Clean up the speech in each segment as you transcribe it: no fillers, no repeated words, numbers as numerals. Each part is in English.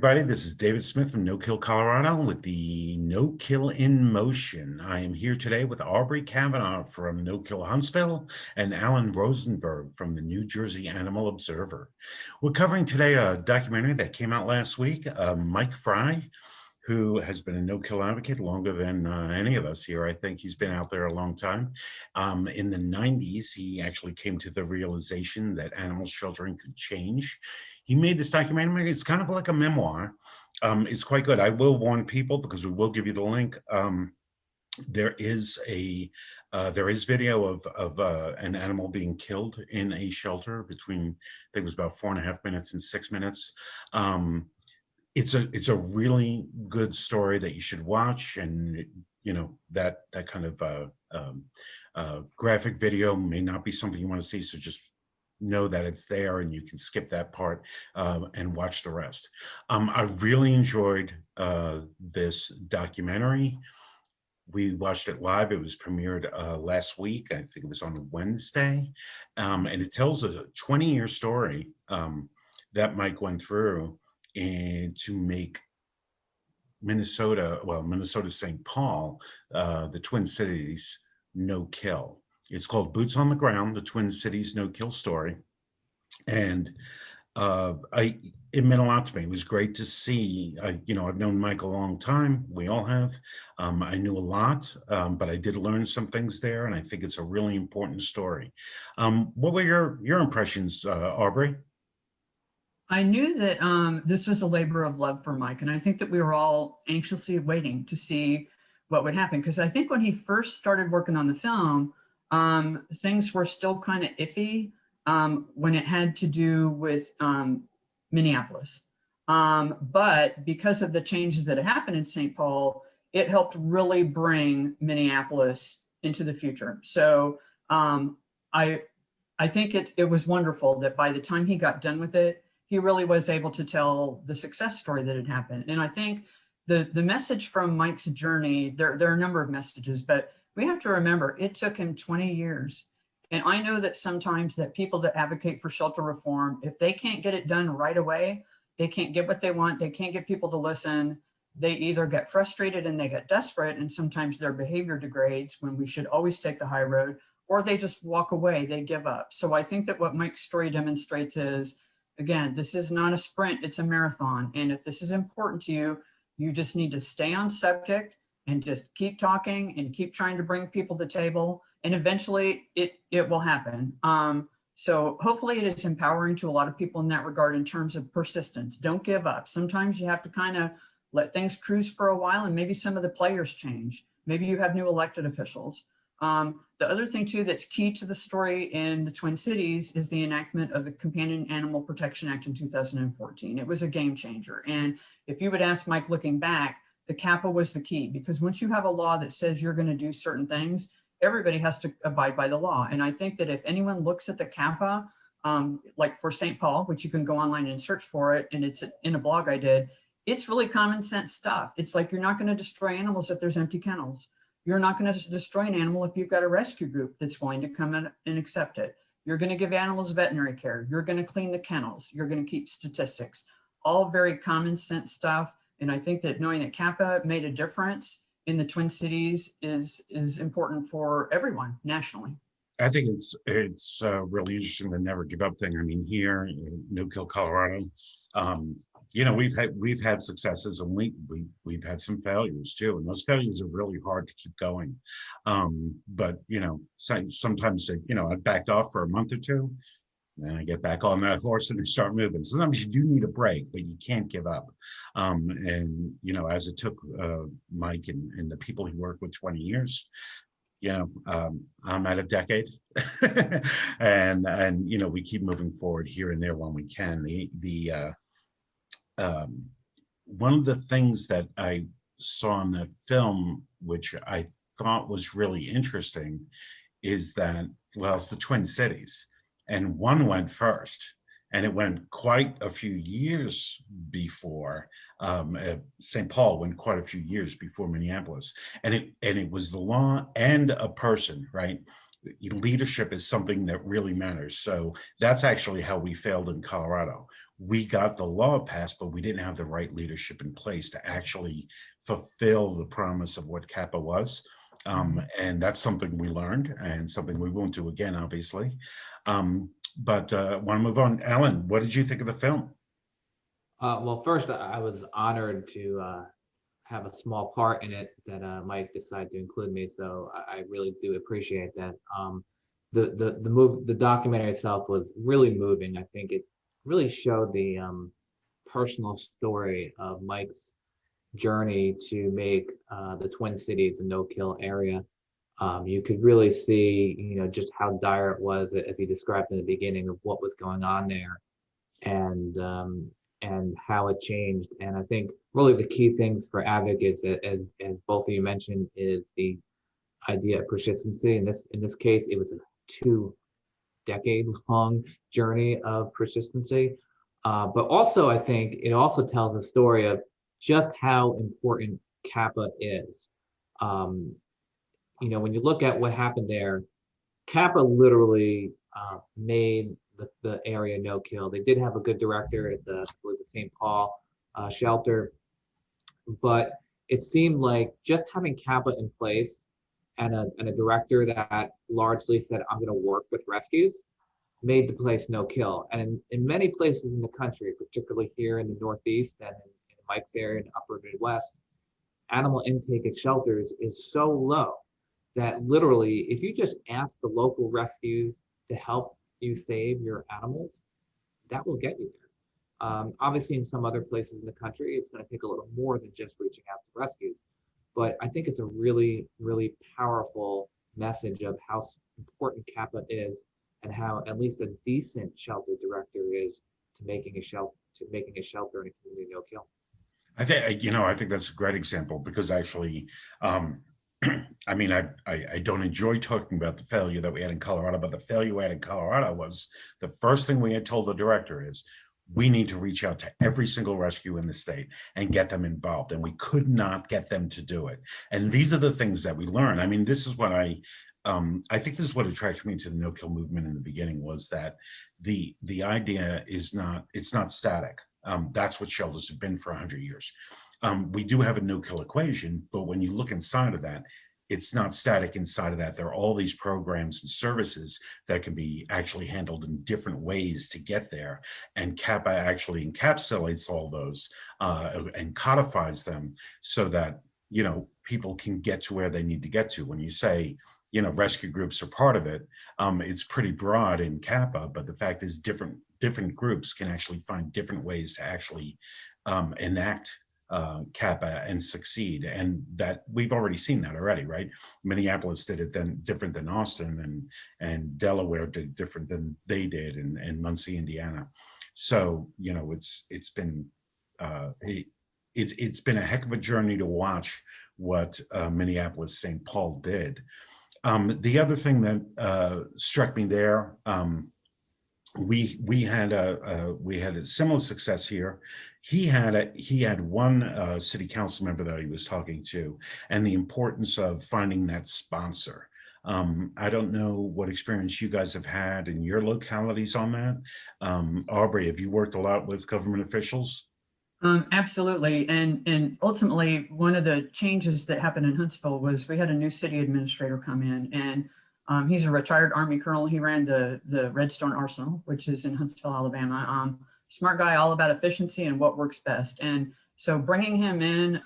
everybody. This is David Smith from No Kill, Colorado with the No Kill in Motion. I am here today with Aubrie Kavanaugh from No Kill Huntsville and Alan Rosenberg from the New Jersey Animal Observer. We're covering today a documentary that came out last week. Mike Fry, who has been a no-kill advocate longer than any of us here. I think he's been out there a long time. In the 90s, he actually came to the realization that animal sheltering could change. He made this documentary. It's kind of like a memoir. It's quite good. I will warn people, because we will give you the link. There is video of an animal being killed in a shelter between, I think it was about 4.5 minutes and 6 minutes. It's a really good story that you should watch, and you know that kind of graphic video may not be something you want to see, so just know that it's there and you can skip that part and watch the rest. I really enjoyed this documentary. We watched it live. It was premiered last week. I think it was on Wednesday, and it tells a 20-year story that Mike went through and to make Minnesota St. Paul, the Twin Cities no kill. It's called Boots on the Ground, the Twin Cities no kill story. And it meant a lot to me. It was great to see. I've known Mike a long time. We all have. I knew a lot, but I did learn some things there, and I think it's a really important story. What were your impressions, Aubrie? I knew that this was a labor of love for Mike, and I think that we were all anxiously waiting to see what would happen. Because I think when he first started working on the film, things were still kind of iffy when it had to do with Minneapolis. But because of the changes that had happened in St. Paul, it helped really bring Minneapolis into the future. So I think it was wonderful that by the time he got done with it, he really was able to tell the success story that had happened. And I think the message from Mike's journey, there are a number of messages, but we have to remember it took him 20 years. And I know that sometimes that people that advocate for shelter reform, if they can't get it done right away, they can't get what they want, they can't get people to listen, they either get frustrated and they get desperate, and sometimes their behavior degrades when we should always take the high road, or they just walk away, they give up. So I think that what Mike's story demonstrates is, again, this is not a sprint, it's a marathon. And if this is important to you, you just need to stay on subject and just keep talking and keep trying to bring people to the table. And eventually it will happen. So hopefully it is empowering to a lot of people in that regard in terms of persistence. Don't give up. Sometimes you have to kind of let things cruise for a while, and maybe some of the players change. Maybe you have new elected officials. The other thing too that's key to the story in the Twin Cities is the enactment of the Companion Animal Protection Act in 2014. It was a game changer. And if you would ask Mike looking back, the CAPA was the key, because once you have a law that says you're going to do certain things, everybody has to abide by the law. And I think that if anyone looks at the CAPA, like for St. Paul, which you can go online and search for it, and it's in a blog I did, it's really common sense stuff. It's like, you're not going to destroy animals if there's empty kennels. You're not going to destroy an animal if you've got a rescue group that's going to come in and accept it. You're going to give animals veterinary care. You're going to clean the kennels. You're going to keep statistics. All very common sense stuff. And I think that knowing that CAPA made a difference in the Twin Cities is important for everyone nationally. I think it's really interesting, the never give up thing. I mean, here in No Kill, Colorado, we've had successes, and we've had some failures too, and those failures are really hard to keep going. But sometimes I backed off for a month or two, and I get back on that horse and I start moving. Sometimes you do need a break, but you can't give up. And as it took Mike and the people he worked with 20 years. I'm at a decade, and we keep moving forward here and there when we can. One of the things that I saw in that film, which I thought was really interesting, is that, well, it's the Twin Cities, and one went first. And it went quite a few years before St. Paul went quite a few years before Minneapolis, and it was the law and a person, right? leadership is something that really matters. So that's actually how we failed in Colorado. We got the law passed, but we didn't have the right leadership in place to actually fulfill the promise of what CAPA was. And that's something we learned and something we won't do again, obviously. But want to move on. Alan, what did you think of the film? Well, first, I was honored to have a small part in it that Mike decided to include me. So I really do appreciate that. The documentary itself was really moving. I think it really showed the personal story of Mike's journey to make the Twin Cities a no-kill area. You could really see, just how dire it was, as he described in the beginning, of what was going on there, and how it changed. And I think really the key things for advocates, as both of you mentioned, is the idea of persistency. In this case, it was a 2-decade-long journey of persistency. But also, I think it also tells the story of just how important CAPA is. When you look at what happened there, CAPA literally made the area no kill. They did have a good director at I believe the St. Paul shelter, but it seemed like just having CAPA in place and a director that largely said, I'm going to work with rescues, made the place no kill. And in many places in the country, particularly here in the Northeast and in Mike's area in the upper Midwest, animal intake at shelters is so low that literally, if you just ask the local rescues to help you save your animals, that will get you there. Obviously, in some other places in the country, it's going to take a little more than just reaching out to rescues. But I think it's a really, really powerful message of how important CAPA is, and how at least a decent shelter director is to making a shelter in a community no kill. I think that's a great example, because actually, I mean, I don't enjoy talking about the failure that we had in Colorado, but the failure we had in Colorado was the first thing we had told the director is, we need to reach out to every single rescue in the state and get them involved. And we could not get them to do it. And these are the things that we learn. I mean, this is what I think this is what attracted me to the no-kill movement in the beginning, was that the idea is it's not static. That's what shelters have been for 100 years. We do have a no-kill equation, but when you look inside of that, it's not static inside of that. There are all these programs and services that can be actually handled in different ways to get there. And CAPA actually encapsulates all those and codifies them so that, people can get to where they need to get to. When you say, rescue groups are part of it, it's pretty broad in CAPA, but the fact is different groups can actually find different ways to actually enact CAPA and succeed. And that we've already seen that already, right? Minneapolis did it then different than Austin, and Delaware did different than they did, and Muncie, Indiana. So, it's been it's been a heck of a journey to watch what Minneapolis St. Paul did. The other thing that struck me there, we had a similar success here. He had one city council member that he was talking to, and the importance of finding that sponsor. I don't know what experience you guys have had in your localities on that. Aubrie, have you worked a lot with government officials? Absolutely. And ultimately, one of the changes that happened in Huntsville was we had a new city administrator come in, and he's a retired Army colonel. He ran the Redstone Arsenal, which is in Huntsville, Alabama. Smart guy, all about efficiency and what works best. And so bringing him in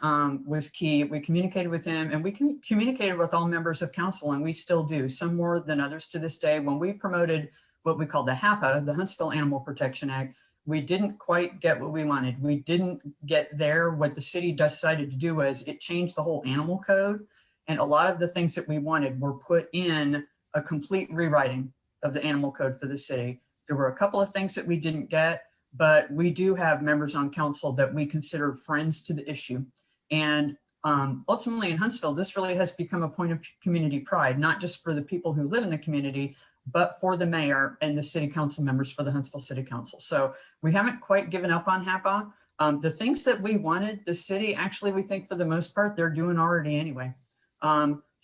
was key. We communicated with him, and we communicated with all members of council, and we still do, some more than others to this day. When we promoted what we call the HAPA, the Huntsville Animal Protection Act, we didn't quite get what we wanted. We didn't get there. What the city decided to do was it changed the whole animal code. And a lot of the things that we wanted were put in a complete rewriting of the animal code for the city. There were a couple of things that we didn't get, but we do have members on council that we consider friends to the issue. And ultimately in Huntsville, this really has become a point of community pride, not just for the people who live in the community, but for the mayor and the city council members for the Huntsville City Council. So we haven't quite given up on HAPA. The things that we wanted, the city actually, we think for the most part, they're doing already anyway.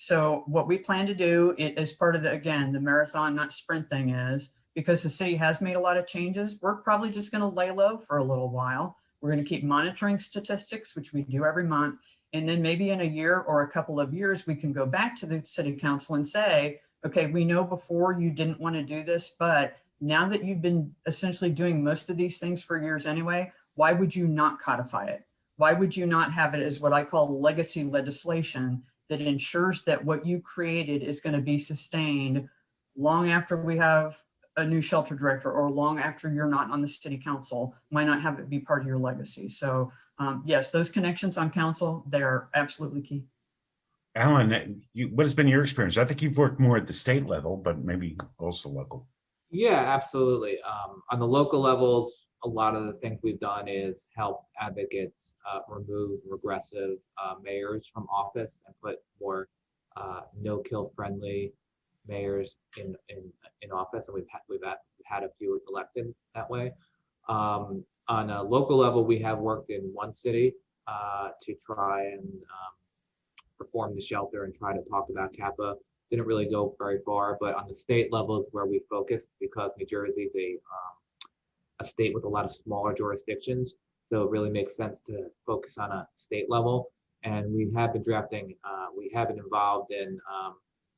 So what we plan to do as part of again, the marathon, not sprint thing is, because the city has made a lot of changes, we're probably just going to lay low for a little while. We're going to keep monitoring statistics, which we do every month. And then maybe in a year or a couple of years, we can go back to the city council and say, okay, we know before you didn't want to do this, but now that you've been essentially doing most of these things for years anyway, why would you not codify it? Why would you not have it as what I call legacy legislation that ensures that what you created is going to be sustained long after we have a new shelter director, or long after you're not on the city council? Why not have it be part of your legacy? So yes, those connections on council, they're absolutely key. Alan, what has been your experience? I think you've worked more at the state level, but maybe also local. Yeah, absolutely. On the local levels, a lot of the things we've done is help advocates remove regressive mayors from office and put more no-kill friendly mayors in office, and we've had a few elected that way. On a local level, we have worked in one city to try and reform the shelter and try to talk about CAPA. Didn't really go very far, but on the state level is where we focused, because New Jersey is a state with a lot of smaller jurisdictions. So it really makes sense to focus on a state level. And we have been drafting, we have been involved in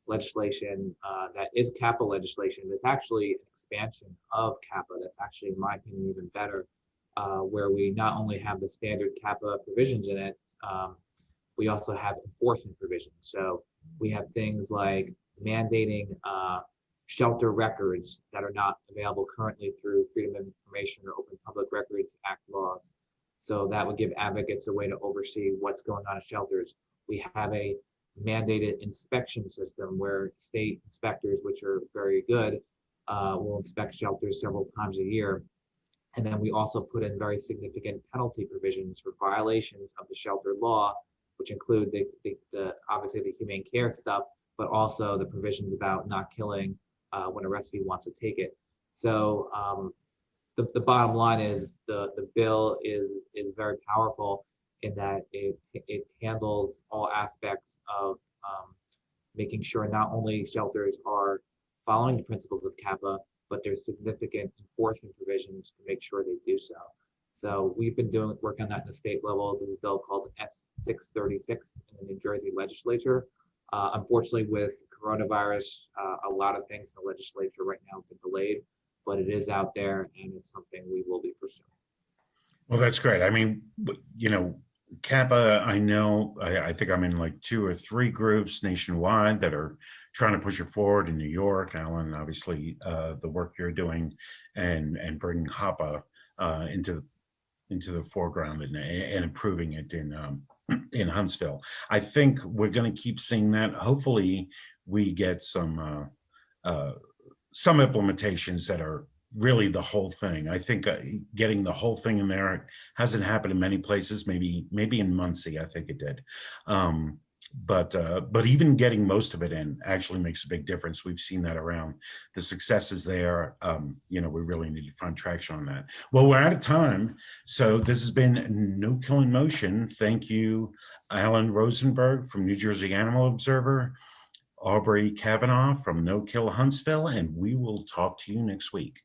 legislation that is CAPA legislation. It's actually an expansion of CAPA that's actually, in my opinion, even better, where we not only have the standard CAPA provisions in it, we also have enforcement provisions. So we have things like mandating shelter records that are not available currently through Freedom of Information or Open Public Records Act laws. So that would give advocates a way to oversee what's going on in shelters. We have a mandated inspection system where state inspectors, which are very good, will inspect shelters several times a year. And then we also put in very significant penalty provisions for violations of the shelter law, which include the obviously the humane care stuff, but also the provisions about not killing when a rescue wants to take it. So the bottom line is the bill is very powerful in that it handles all aspects of making sure not only shelters are following the principles of CAPA, but there's significant enforcement provisions to make sure they do so. So we've been doing work on that in the state levels. There's a bill called S636 in the New Jersey legislature. Unfortunately, with coronavirus, a lot of things in the legislature right now have been delayed, but it is out there and it's something we will be pursuing. Well, that's great. I mean, you know, CAPA, I think I'm in like 2 or 3 groups nationwide that are trying to push it forward in New York. Alan, obviously, the work you're doing and bringing HAPA into the foreground and improving it in Huntsville. I think we're going to keep seeing that. Hopefully, we get some implementations that are really the whole thing. I think getting the whole thing in there hasn't happened in many places. Maybe in Muncie, I think it did. But even getting most of it in actually makes a big difference. We've seen that around. The success is there. You know, we really need to find traction on that. Well, we're out of time. So this has been No Kill in Motion. Thank you, Alan Rosenberg from New Jersey Animal Observer, Aubrie Kavanaugh from No Kill Huntsville, and we will talk to you next week.